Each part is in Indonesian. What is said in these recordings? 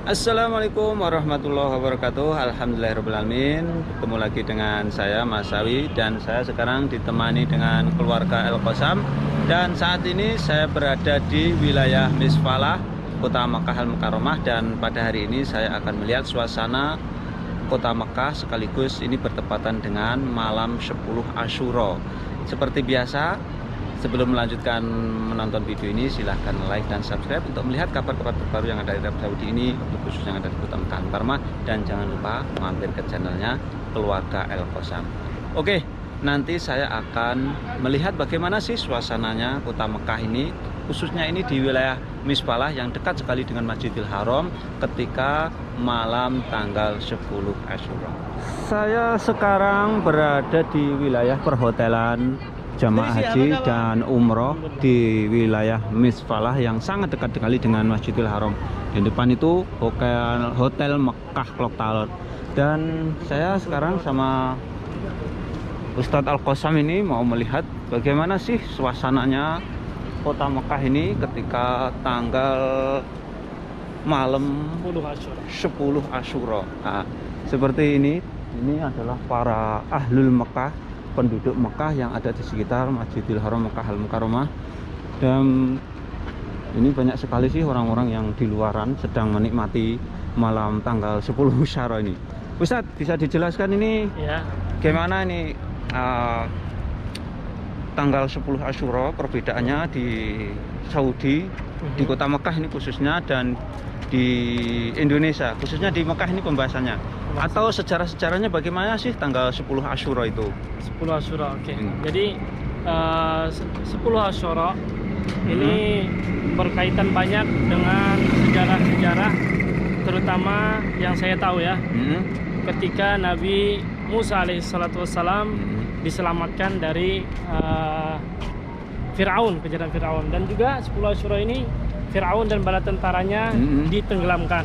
Assalamualaikum warahmatullahi wabarakatuh. Alhamdulillahirrahmanirrahim. Ketemu lagi dengan saya Mas Sawi, dan saya sekarang ditemani dengan keluarga El Qosam. Dan saat ini saya berada di wilayah Misfalah, Kota Mekah Al Mukarramah. Dan pada hari ini saya akan melihat suasana Kota Mekah, sekaligus ini bertepatan dengan malam 10 Asyura. Seperti biasa, sebelum melanjutkan menonton video ini, silahkan like dan subscribe untuk melihat kabar-kabar terbaru yang ada di Arab Saudi ini, khusus yang ada di Kota Mekah Al Mukarramah. Dan jangan lupa mampir ke channelnya Keluarga El Qosam. Oke, nanti saya akan melihat bagaimana sih suasananya Kota Mekah ini, khususnya ini di wilayah Misfalah yang dekat sekali dengan Masjidil Haram ketika malam tanggal 10 Asyura. Saya sekarang berada di wilayah perhotelan jamaah haji dan umroh di wilayah Misfalah yang sangat dekat sekali dengan Masjidil Haram. Di depan itu Hotel Mekah Clock Tower. Dan saya sekarang sama Ustadz Al Qosam ini mau melihat bagaimana sih suasananya Kota Mekah ini ketika tanggal malam 10 Asyura. Nah, seperti ini adalah para ahlul Mekah, penduduk Mekah yang ada di sekitar Masjidil Haram Mekah Al Mukarramah. Dan ini banyak sekali sih orang-orang yang di luaran sedang menikmati malam tanggal 10 Asyura ini. Ustadz, bisa dijelaskan ini ya, gimana ini tanggal 10 Asyura perbedaannya di Saudi, di Kota Mekah ini khususnya, dan di Indonesia khususnya di Mekah ini pembahasannya, atau sejarah-sejarahnya bagaimana sih tanggal 10 Asyura itu? 10 Asyura, oke. Jadi 10 Asyura ini berkaitan banyak dengan sejarah-sejarah, terutama yang saya tahu ya, ketika Nabi Musa alaihissalatu wassalam diselamatkan dari Fir'aun, kejaran Fir'aun. Dan juga 10 Asyura ini Fir'aun dan bala tentaranya ditenggelamkan.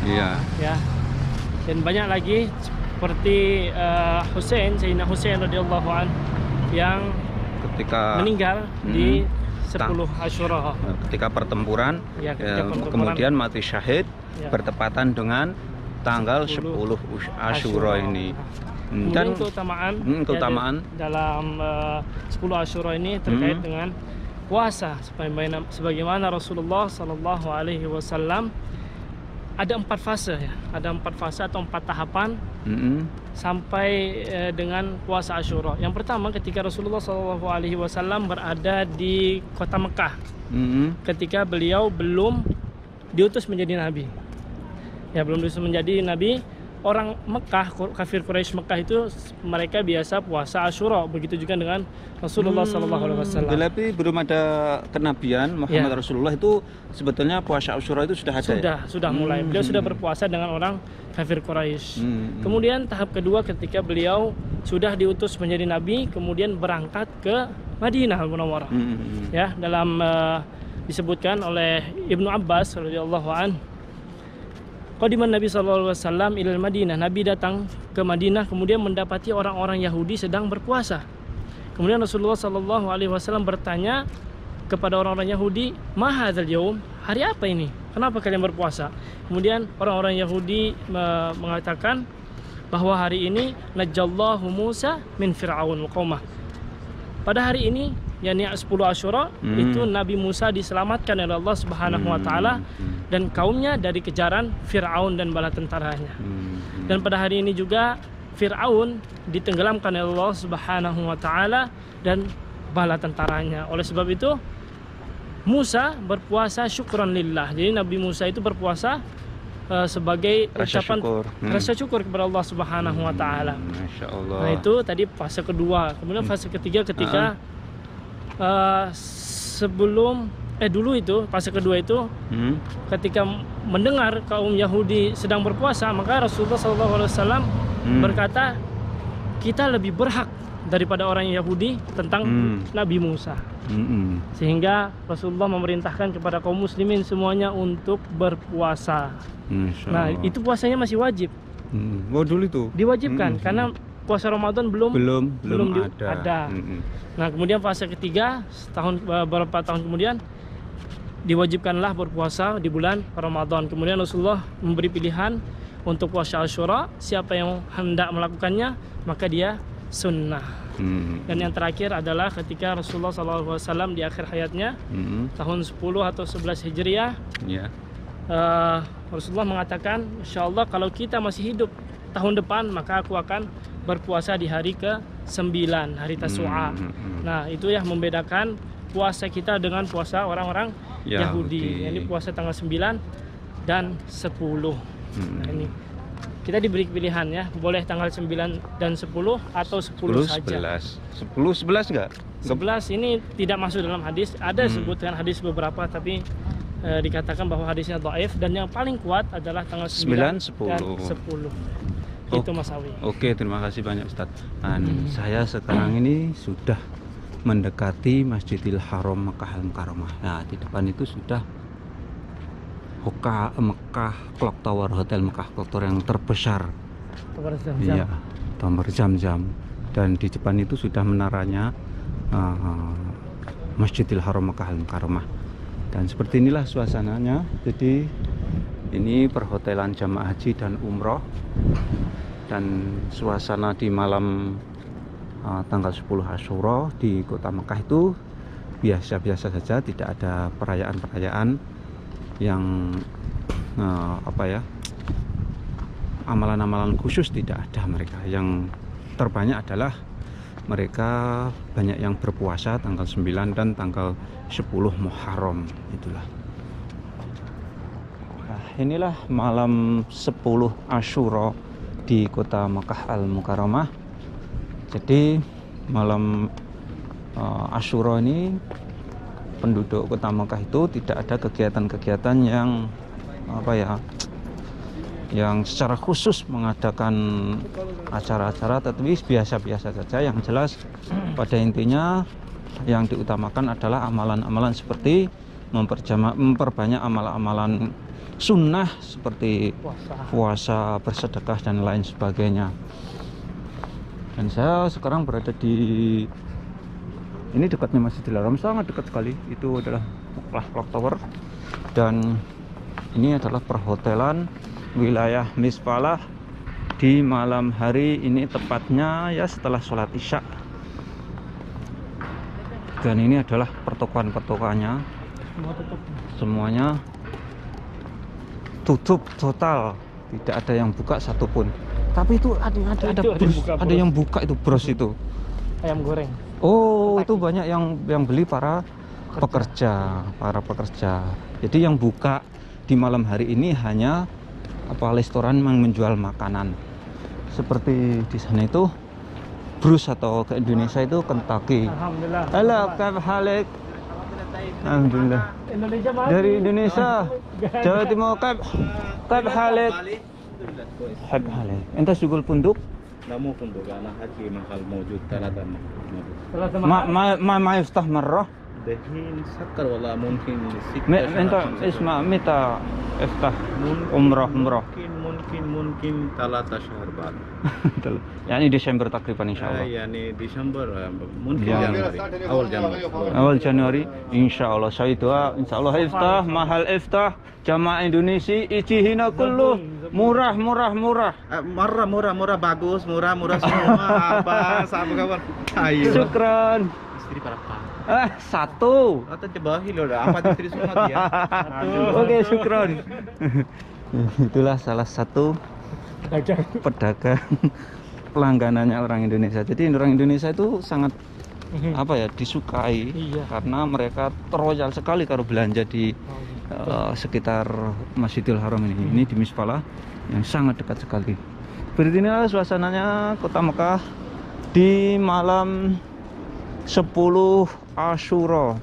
Iya. Ya. Dan banyak lagi seperti Sayyidina Husain radhiyallahu an yang ketika meninggal di 10 Asyura. Ketika pertempuran, ya, kemudian mati syahid ya, bertepatan dengan tanggal 10 Asyura ini. Dan keutamaan ya, dalam 10 Asyura ini terkait dengan puasa, sebagaimana Rasulullah Sallallahu Alaihi Wasallam ada 4 fase ya, ada 4 fase atau 4 tahapan sampai dengan puasa Asyura. Yang pertama, ketika Rasulullah Sallallahu Alaihi Wasallam berada di kota Mekah, ketika beliau belum diutus menjadi nabi, ya belum diutus menjadi nabi. Orang Mekah, kafir Quraisy Mekah itu mereka biasa puasa Asyura, begitu juga dengan Rasulullah Sallallahu Alaihi Wasallam. Tapi belum ada kenabian Muhammad Rasulullah itu sebetulnya puasa Asyura itu sudah ada. Sudah mulai. Beliau sudah berpuasa dengan orang kafir Quraisy. Kemudian tahap kedua, ketika beliau sudah diutus menjadi nabi, kemudian berangkat ke Madinah Al-Munawwarah. Ya, dalam disebutkan oleh Ibnu Abbas radhiyallahu an, qadiman Nabi sallallahu alaihi wasallam ilal Madinah. Nabi datang ke Madinah, kemudian mendapati orang-orang Yahudi sedang berpuasa. Kemudian Rasulullah sallallahu alaihi wasallam bertanya kepada orang-orang Yahudi, "Ma hadzal yaum?" Hari apa ini? Kenapa kalian berpuasa? Kemudian orang-orang Yahudi mengatakan bahwa hari ini najallahu Musa min Fir'aun wa qaumah. Pada hari ini, yakni 10 Asyura, itu Nabi Musa diselamatkan oleh Allah Subhanahu wa taala dan kaumnya dari kejaran Fir'aun dan bala tentaranya. Dan pada hari ini juga Fir'aun ditenggelamkan oleh Allah Subhanahu wa taala dan bala tentaranya. Oleh sebab itu Musa berpuasa syukran lillah. Jadi Nabi Musa itu berpuasa sebagai ucapan rasa syukur kepada Allah Subhanahu wa taala. Masya Allah. Nah, itu tadi fase kedua. Kemudian fase ketiga ketika dulu itu fase kedua itu ketika mendengar kaum Yahudi sedang berpuasa, maka Rasulullah SAW berkata, kita lebih berhak daripada orang Yahudi tentang Nabi Musa. Sehingga Rasulullah memerintahkan kepada kaum muslimin semuanya untuk berpuasa. Nah, itu puasanya masih wajib. Dulu itu diwajibkan karena puasa Ramadan belum ada. Nah, kemudian fase ketiga beberapa tahun kemudian diwajibkanlah berpuasa di bulan Ramadan. Kemudian Rasulullah memberi pilihan untuk puasa Asyura, siapa yang hendak melakukannya maka dia sunnah. Dan yang terakhir adalah ketika Rasulullah SAW di akhir hayatnya tahun 10 atau 11 Hijriah, Rasulullah mengatakan, insya Allah kalau kita masih hidup tahun depan maka aku akan berpuasa di hari ke-9, hari Tasu'a. Nah itu yang membedakan puasa kita dengan puasa orang-orang Yahudi. Ini puasa tanggal 9 dan 10. Nah, ini kita diberi pilihan ya, boleh tanggal 9 dan 10 atau 10 saja. 11 enggak? 11 ini tidak masuk dalam hadis. Ada sebutkan hadis beberapa, tapi dikatakan bahwa hadisnya dhaif, dan yang paling kuat adalah tanggal 9 dan 10. Itu Mas Awi. Oke, terima kasih banyak Ustaz. Saya sekarang ini sudah mendekati Masjidil Haram Mekah Al-Mukarramah. Nah, di depan itu sudah Mekah Clock Tower, Hotel Mekah Clock Tower yang terbesar. Iya, Tower Jam-Jam. Dan di depan itu sudah menaranya Masjidil Haram Mekah Al-Mukarramah. Dan seperti inilah suasananya. Jadi ini perhotelan jamaah haji dan umroh. Dan suasana di malam tanggal 10 Asyura di kota Mekah itu biasa-biasa saja, tidak ada perayaan-perayaan yang amalan-amalan khusus, tidak ada mereka. Yang terbanyak adalah mereka banyak yang berpuasa tanggal 9 dan tanggal 10 Muharram, itulah. Nah, inilah malam 10 Asyura di kota Mekah Al-Mukarramah. Jadi malam Asyura ini penduduk kota Mekah itu tidak ada kegiatan-kegiatan yang yang secara khusus mengadakan acara-acara, tetapi biasa-biasa saja. Yang jelas pada intinya yang diutamakan adalah amalan-amalan seperti memperbanyak amalan-amalan sunnah seperti puasa, bersedekah dan lain sebagainya. Dan saya sekarang berada di ini dekatnya Masjidil Haram, sangat dekat sekali. Itu adalah Clock Tower, dan ini adalah perhotelan wilayah Misfalah di malam hari ini, tepatnya ya setelah sholat Isya. Dan ini adalah pertokoan-pertokoannya, semuanya tutup total, tidak ada yang buka satupun. Tapi itu ada yang buka itu, bros, itu ayam goreng. Oh, itu banyak yang beli para pekerja. Jadi yang buka di malam hari ini hanya restoran yang menjual makanan. Seperti di sana itu Bruce, atau ke Indonesia itu Kentucky. Alhamdulillah. Halo, kayak halik. Alhamdulillah. Indonesia mana? Dari Indonesia. Jawa Timur, kayak halik. Halik. Ente sugul punduk? Namu punduk anak haji mahal mawjud talatan. ما يفتح مرة دحين سكر والله ممكن انت اسمع متى افتح عمره ممكن 3 شهر بعد يعني ديسمبر تقريبا ان شاء الله. يعني ديسمبر ممكن جانوري اول جانوري ان شاء الله. saya doa insya Allah iftah, mahal iftah, jamaah Indonesia isi hina kullu murah bagus, murah semua. Apa sahabat kawan, ayo syukran. Istri berapa? Satu atau coba hilo dah apa istri semua dia. Oke, syukran. Itulah salah satu pedagang pelangganannya orang Indonesia. Jadi orang Indonesia itu sangat disukai, karena mereka royal sekali kalau belanja di sekitar Masjidil Haram ini. Ini di Misfalah yang sangat dekat sekali. Berarti inilah suasananya kota Mekah di malam 10 Asyura.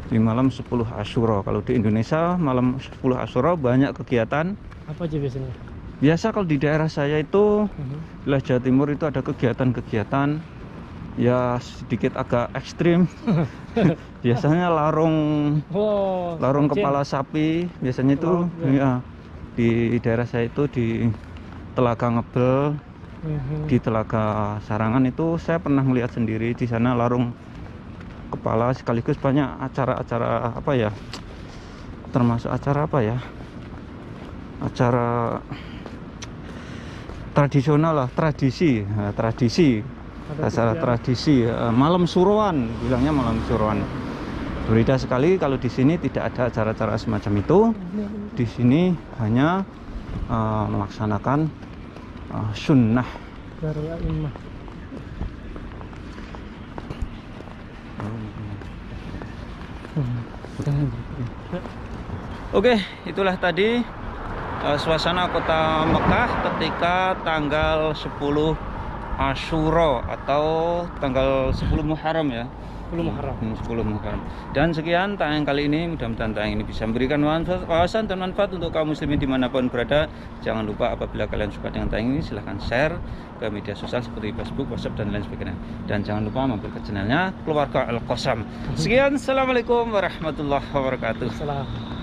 Di malam 10 Asyura. Kalau di Indonesia malam 10 Asyura banyak kegiatan. Apa aja biasanya? Biasa kalau di daerah saya itu wilayah Jawa Timur itu ada kegiatan-kegiatan ya sedikit agak ekstrim. Biasanya larung kepala sapi biasanya itu ya. Di daerah saya itu di Telaga Ngebel, di Telaga Sarangan itu saya pernah melihat sendiri di sana larung kepala, sekaligus banyak acara-acara apa ya, termasuk acara apa ya, acara tradisional lah, tradisi, acara tradisi, malam suruhan, bilangnya malam suruhan. Berbeda sekali kalau di sini tidak ada acara-acara semacam itu. Di sini hanya melaksanakan sunnah. Oke, itulah tadi suasana kota Mekah ketika tanggal 10 Asyura atau tanggal 10 Muharram ya. 10 Muharram. 10 Muharram. Dan sekian tayangan kali ini, mudah-mudahan tayangan ini bisa memberikan wawasan dan manfaat untuk kaum muslimin dimanapun berada. Jangan lupa apabila kalian suka dengan tayangan ini, silahkan share ke media sosial seperti Facebook, WhatsApp, dan lain sebagainya. Dan jangan lupa mampir ke channelnya Keluarga Al-Qasam. Sekian, assalamualaikum warahmatullahi wabarakatuh. Salam.